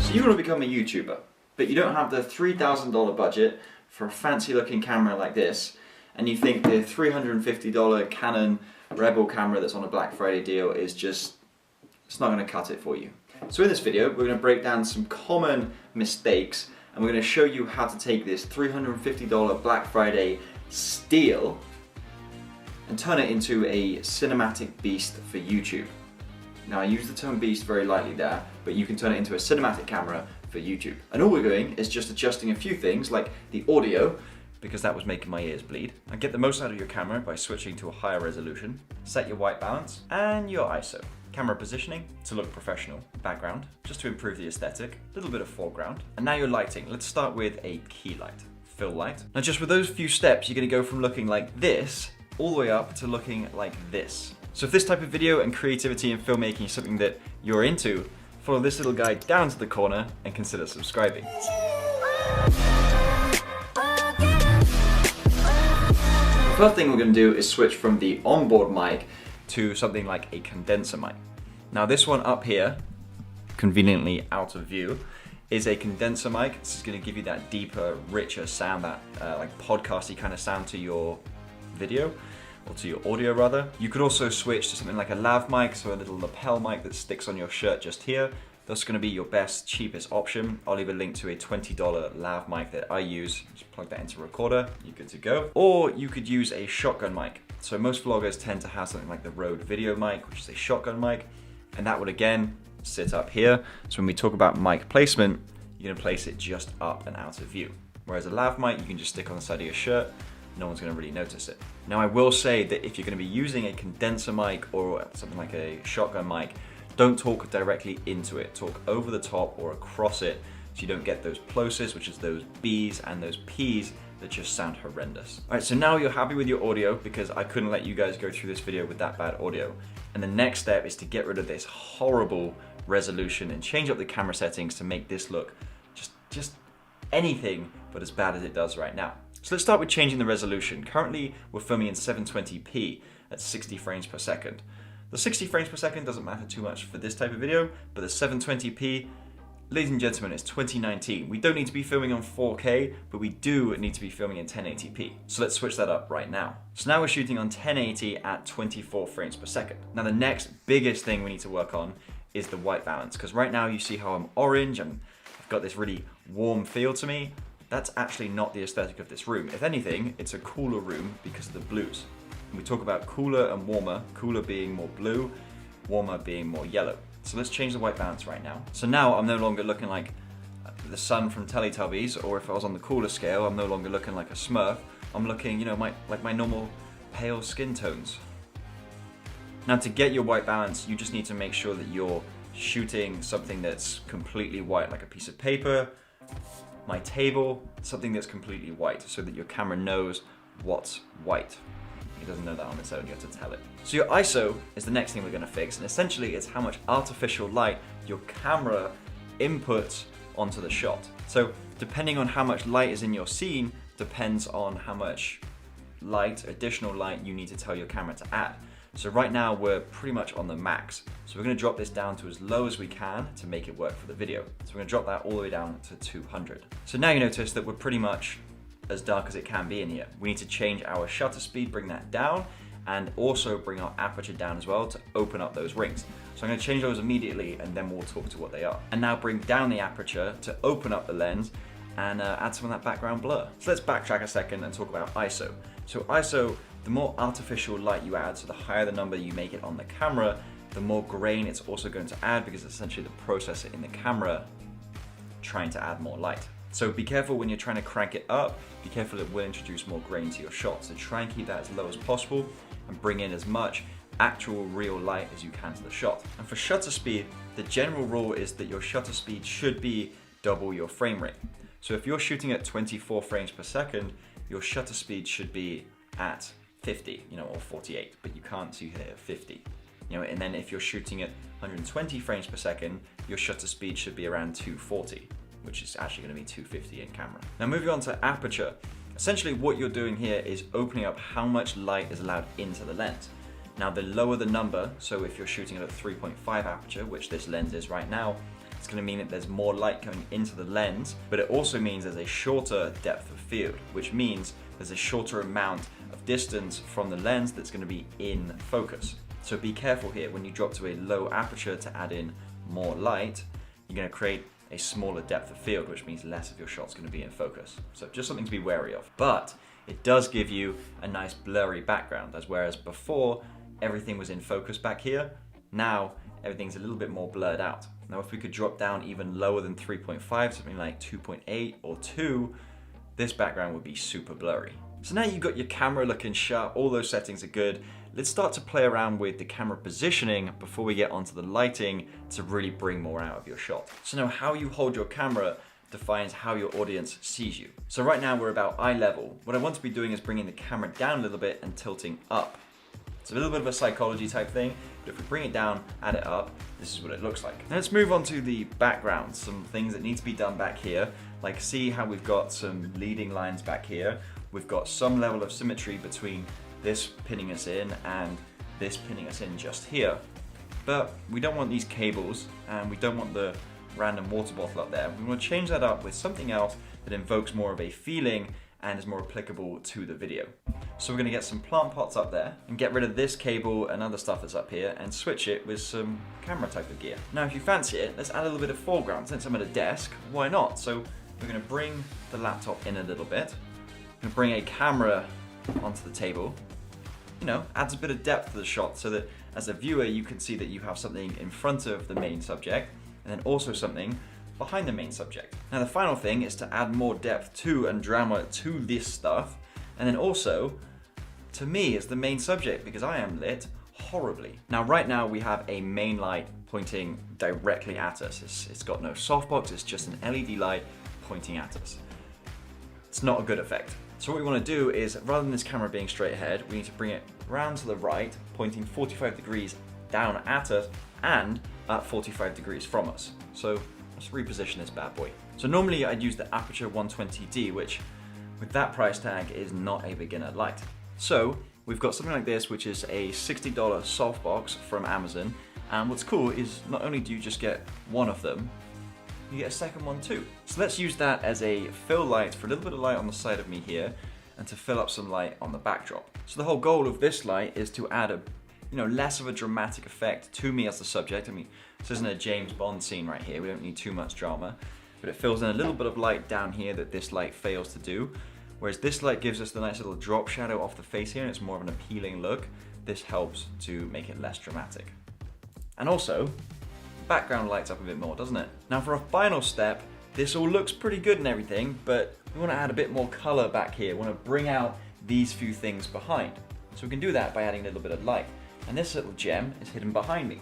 So you want to become a YouTuber, but you don't have the $3,000 budget for a fancy looking camera like this, and you think the $350 Canon Rebel camera that's on a Black Friday deal is just, it's not going to cut it for you. So in this video, we're going to break down some common mistakes, and we're going to show you how to take this $350 Black Friday steal and turn it into a cinematic beast for YouTube. Now I use the term beast very lightly there, but you can turn it into a cinematic camera for YouTube. And all we're doing is just adjusting a few things like the audio, because that was making my ears bleed. And get the most out of your camera by switching to a higher resolution, set your white balance, and your ISO. Camera positioning to look professional, background, just to improve the aesthetic, a little bit of foreground. And now your lighting. Let's start with a key light, fill light. Now just with those few steps, you're gonna go from looking like this, all the way up to looking like this. So if this type of video and creativity and filmmaking is something that you're into, follow this little guide down to the corner and consider subscribing. The first thing we're going to do is switch from the onboard mic to something like a condenser mic. Now this one up here, conveniently out of view, is a condenser mic. This is going to give you that deeper, richer sound, that like podcasty kind of sound to your video, or to your audio rather. You could also switch to something like a lav mic, so a little lapel mic that sticks on your shirt just here. That's going to be your best, cheapest option. I'll leave a link to a $20 lav mic that I use. Just plug that into a recorder, you're good to go. Or you could use a shotgun mic. So most vloggers tend to have something like the Rode video mic, which is a shotgun mic, and that would again sit up here. So when we talk about mic placement, you're gonna place it just up and out of view. Whereas a lav mic, you can just stick on the side of your shirt, no one's gonna really notice it. Now I will say that if you're gonna be using a condenser mic or something like a shotgun mic, don't talk directly into it. Talk over the top or across it so you don't get those plosives, which is those B's and those P's that just sound horrendous. All right, so now you're happy with your audio because I couldn't let you guys go through this video with that bad audio. And the next step is to get rid of this horrible resolution and change up the camera settings to make this look just anything but as bad as it does right now. So let's start with changing the resolution. Currently, we're filming in 720p at 60 frames per second. The 60 frames per second doesn't matter too much for this type of video, but the 720p, ladies and gentlemen, it's 2019. We don't need to be filming on 4K, but we do need to be filming in 1080p. So let's switch that up right now. So now we're shooting on 1080 at 24 frames per second. Now the next biggest thing we need to work on is the white balance, because right now you see how I'm orange, I've got this really warm feel to me. That's actually not the aesthetic of this room. If anything, it's a cooler room because of the blues. We talk about cooler and warmer, cooler being more blue, warmer being more yellow. So let's change the white balance right now. So now I'm no longer looking like the sun from Teletubbies, or if I was on the cooler scale, I'm no longer looking like a Smurf. I'm looking, you know, like my normal pale skin tones. Now to get your white balance, you just need to make sure that you're shooting something that's completely white, like a piece of paper, my table, something that's completely white, so that your camera knows what's white. It doesn't know that on its own, you have to tell it. So your ISO is the next thing we're gonna fix, and essentially it's how much artificial light your camera inputs onto the shot. So depending on how much light is in your scene, depends on how much light, additional light, you need to tell your camera to add. So right now we're pretty much on the max. So we're gonna drop this down to as low as we can to make it work for the video. So we're gonna drop that all the way down to 200. So now you notice that we're pretty much as dark as it can be in here. We need to change our shutter speed, bring that down, and also bring our aperture down as well to open up those rings. So I'm gonna change those immediately and then we'll talk to what they are. And now bring down the aperture to open up the lens and add some of that background blur. So let's backtrack a second and talk about ISO. So ISO, the more artificial light you add, so the higher the number you make it on the camera, the more grain it's also going to add, because it's essentially the processor in the camera trying to add more light. So be careful when you're trying to crank it up, be careful it will introduce more grain to your shot. So try and keep that as low as possible and bring in as much actual real light as you can to the shot. And for shutter speed, the general rule is that your shutter speed should be double your frame rate. So if you're shooting at 24 frames per second, your shutter speed should be at 50, or 48, but you can't, so you hit it at 50. And then if you're shooting at 120 frames per second, your shutter speed should be around 240. Which is actually going to be 250 in camera. Now moving on to aperture. Essentially what you're doing here is opening up how much light is allowed into the lens. Now the lower the number, so if you're shooting at a 3.5 aperture, which this lens is right now, It's going to mean that there's more light coming into the lens, but it also means there's a shorter depth of field, which means there's a shorter amount of distance from the lens that's going to be in focus. So be careful here. When you drop to a low aperture to add in more light, you're going to create a smaller depth of field, which means less of your shot's going to be in focus. So just something to be wary of. But it does give you a nice blurry background, as whereas before everything was in focus back here, now everything's a little bit more blurred out. Now if we could drop down even lower than 3.5, something like 2.8 or 2, this background would be super blurry. So now you've got your camera looking sharp, all those settings are good. Let's start to play around with the camera positioning before we get onto the lighting to really bring more out of your shot. So now how you hold your camera defines how your audience sees you. So right now we're about eye level. What I want to be doing is bringing the camera down a little bit and tilting up. It's a little bit of a psychology type thing, but if we bring it down, add it up, this is what it looks like. Now let's move on to the background, some things that need to be done back here. Like see how we've got some leading lines back here. We've got some level of symmetry between this pinning us in and this pinning us in just here. But we don't want these cables and we don't want the random water bottle up there. We want to change that up with something else that invokes more of a feeling and is more applicable to the video. So we're going to get some plant pots up there and get rid of this cable and other stuff that's up here and switch it with some camera type of gear. Now if you fancy it, let's add a little bit of foreground. Since I'm at a desk, why not? So we're going to bring the laptop in a little bit. We're going to bring a camera onto the table. You know, adds a bit of depth to the shot so that as a viewer you can see that you have something in front of the main subject and then also something behind the main subject. Now the final thing is to add more depth to and drama to this stuff, and then also to me as the main subject because I am lit horribly. Now right now we have a main light pointing directly at us. It's got no softbox, it's just an LED light pointing at us. It's not a good effect. So what we want to do is, rather than this camera being straight ahead, we need to bring it round to the right, pointing 45 degrees down at us and at 45 degrees from us. So let's reposition this bad boy. So normally I'd use the Aperture 120D, which with that price tag is not a beginner light. So we've got something like this, which is a $60 softbox from Amazon. And what's cool is not only do you just get one of them, you get a second one too. So let's use that as a fill light for a little bit of light on the side of me here and to fill up some light on the backdrop. So the whole goal of this light is to add a less of a dramatic effect to me as the subject. I mean, this isn't a James Bond scene right here. We don't need too much drama, but it fills in a little bit of light down here that this light fails to do. Whereas this light gives us the nice little drop shadow off the face here and it's more of an appealing look. This helps to make it less dramatic. And also, background lights up a bit more, doesn't it? Now for a final step, this all looks pretty good and everything, but we want to add a bit more color back here. We want to bring out these few things behind. So we can do that by adding a little bit of light. And this little gem is hidden behind me.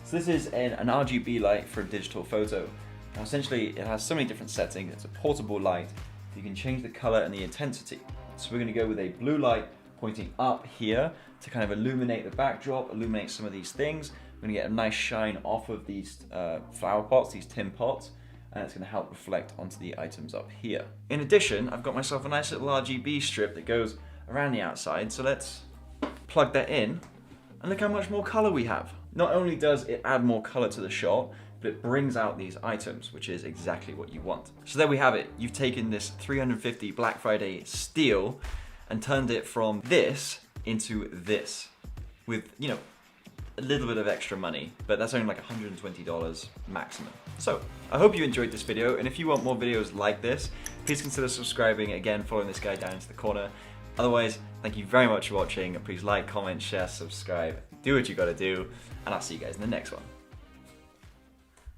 So this is an RGB light for a digital photo. Now essentially it has so many different settings. It's a portable light. You can change the color and the intensity. So we're going to go with a blue light pointing up here to kind of illuminate the backdrop, illuminate some of these things. We're going to get a nice shine off of these flower pots, these tin pots, and it's going to help reflect onto the items up here. In addition, I've got myself a nice little RGB strip that goes around the outside, so let's plug that in, and look how much more color we have. Not only does it add more color to the shot, but it brings out these items, which is exactly what you want. So there we have it. You've taken this 350 Black Friday steal and turned it from this into this with, a little bit of extra money, but that's only like $120 maximum. So I hope you enjoyed this video, and if you want more videos like this, please consider subscribing, again following this guy down into the corner. Otherwise, thank you very much for watching. Please like, comment, share, subscribe, do what you gotta do, and I'll see you guys in the next one.